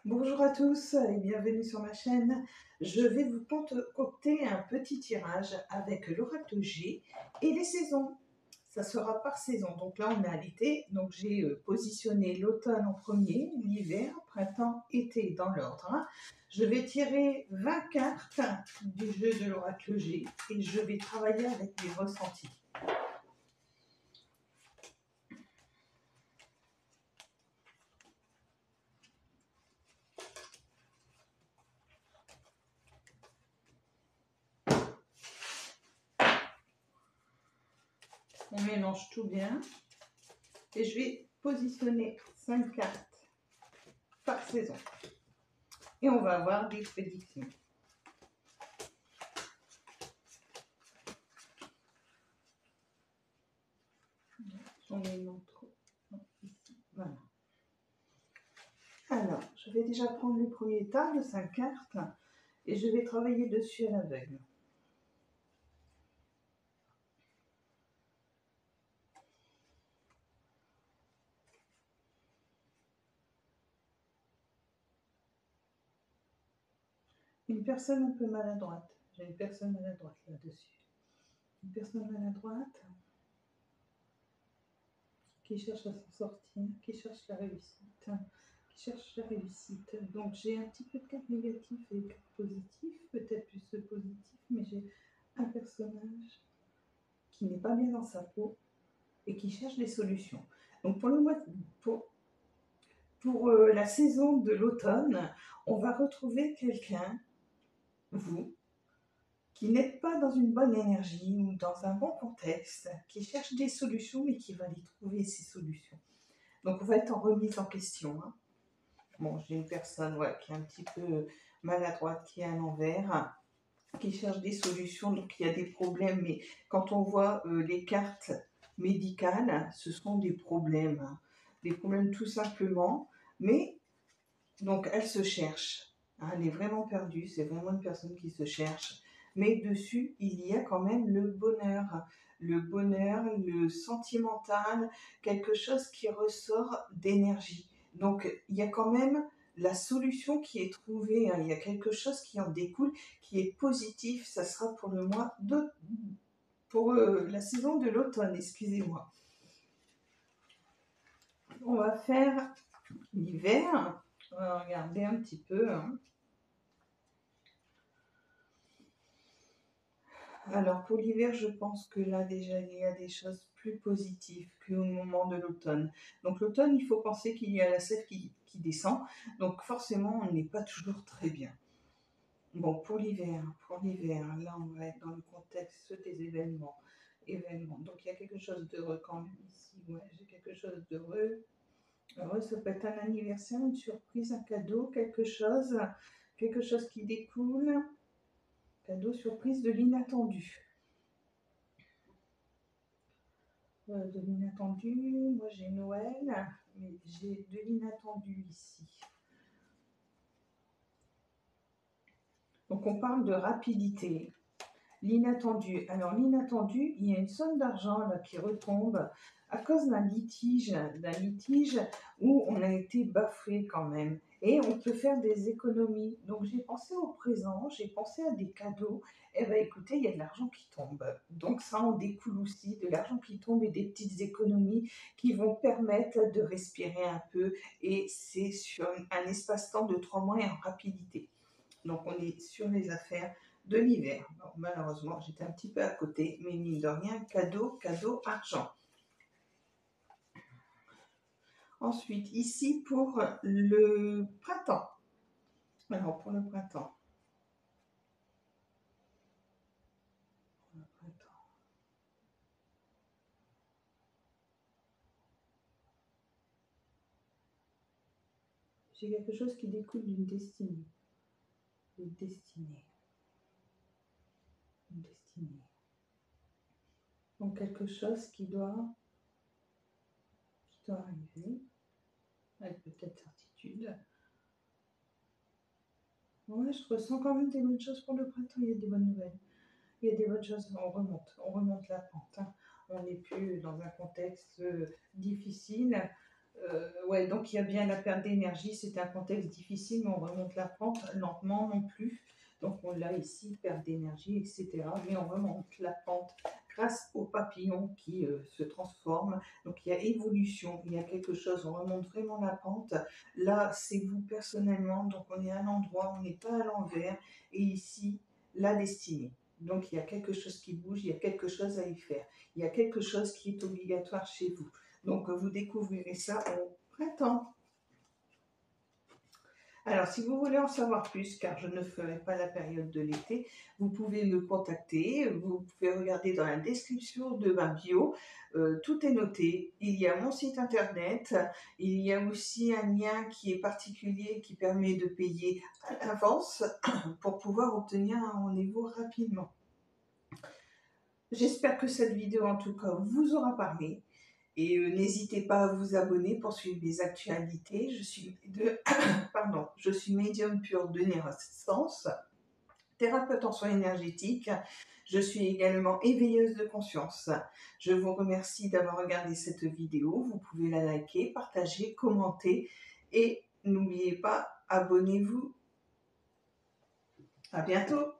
Bonjour à tous et bienvenue sur ma chaîne. Je vais vous concocter un petit tirage avec l'oracle G et les saisons. Ça sera par saison. Donc là, on est à l'été. Donc j'ai positionné l'automne en premier, l'hiver, printemps, été dans l'ordre, hein. Je vais tirer 20 cartes du jeu de l'oracle G et je vais travailler avec les ressentis. On mélange tout bien et je vais positionner 5 cartes par saison. Et on va avoir des prédictions. J'en ai une autre. Ici. Voilà. Alors, je vais déjà prendre le premier tas de 5 cartes et je vais travailler dessus à l'aveugle. Une personne un peu maladroite. J'ai une personne maladroite là-dessus. Une personne maladroite qui cherche à s'en sortir, qui cherche la réussite. Donc j'ai un petit peu de cartes négatives et de cartes positives, peut-être plus de positifs, mais j'ai un personnage qui n'est pas bien dans sa peau et qui cherche des solutions. Donc pour le mois, pour la saison de l'automne, on va retrouver quelqu'un, vous, qui n'êtes pas dans une bonne énergie ou dans un bon contexte, qui cherche des solutions mais qui va les trouver ces solutions. Donc on va être en remise en question, hein. Bon, j'ai une personne qui est un petit peu maladroite, qui est à l'envers, qui cherche des solutions, donc il y a des problèmes, mais quand on voit les cartes médicales, ce sont des problèmes, hein. Des problèmes tout simplement, mais donc elle se cherche, hein, elle est vraiment perdue, c'est vraiment une personne qui se cherche, mais dessus il y a quand même le bonheur, le sentimental, quelque chose qui ressort d'énergie. Donc il y a quand même la solution qui est trouvée, hein, il y a quelque chose qui en découle, qui est positif. Ça sera pour le mois de, pour la saison de l'automne, excusez-moi. On va faire l'hiver. On va regarder un petit peu, hein. Alors pour l'hiver, je pense que là déjà il y a des choses plus positives qu'au moment de l'automne. Donc l'automne, il faut penser qu'il y a la sève qui descend, donc forcément on n'est pas toujours très bien. Bon, pour l'hiver, là on va être dans le contexte des événements. Donc il y a quelque chose d'heureux quand même ici. Ouais, j'ai quelque chose d'heureux. Heureux, ça peut être un anniversaire, une surprise, un cadeau, quelque chose qui découle. Cadeau, surprise, de l'inattendu. De l'inattendu, moi j'ai Noël, mais j'ai de l'inattendu ici. Donc on parle de rapidité. L'inattendu. Alors l'inattendu, il y a une somme d'argent là qui retombe à cause d'un litige où on a été bafoué quand même. Et on peut faire des économies. Donc j'ai pensé au présent, j'ai pensé à des cadeaux. Eh bien écoutez, il y a de l'argent qui tombe. Donc ça en découle aussi, de l'argent qui tombe et des petites économies qui vont permettre de respirer un peu. Et c'est sur un espace-temps de 3 mois et en rapidité. Donc on est sur les affaires de l'hiver. Malheureusement, j'étais un petit peu à côté, mais mine de rien, cadeau, argent. Ensuite, ici pour le printemps. Alors pour le printemps. J'ai quelque chose qui découle d'une destinée. Une destinée. Une destinée. Donc quelque chose qui doit arriver, avec peut-être certitude. Ouais, je ressens quand même des bonnes choses pour le printemps, il y a des bonnes nouvelles. Il y a des bonnes choses, on remonte la pente, hein. On n'est plus dans un contexte difficile. Ouais, donc il y a bien la perte d'énergie, c'est un contexte difficile, mais on remonte la pente lentement non plus. Donc on l'a ici, perte d'énergie, etc. Mais on remonte la pente grâce aux papillons qui se transforment. Donc il y a évolution, il y a quelque chose, on remonte vraiment la pente. Là, c'est vous personnellement, donc on est à un endroit, on n'est pas à l'envers. Et ici, la destinée. Donc il y a quelque chose qui bouge, il y a quelque chose à y faire. Il y a quelque chose qui est obligatoire chez vous. Donc, vous découvrirez ça au printemps. Alors, si vous voulez en savoir plus, car je ne ferai pas la période de l'été, vous pouvez me contacter. Vous pouvez regarder dans la description de ma bio. Tout est noté. Il y a mon site internet. Il y a aussi un lien qui est particulier qui permet de payer à l'avance pour pouvoir obtenir un rendez-vous rapidement. J'espère que cette vidéo, en tout cas, vous aura parlé. Et n'hésitez pas à vous abonner pour suivre mes actualités. Je suis médium pure de naissance, thérapeute en soins énergétiques. Je suis également éveilleuse de conscience. Je vous remercie d'avoir regardé cette vidéo. Vous pouvez la liker, partager, commenter et n'oubliez pas, abonnez-vous. À bientôt.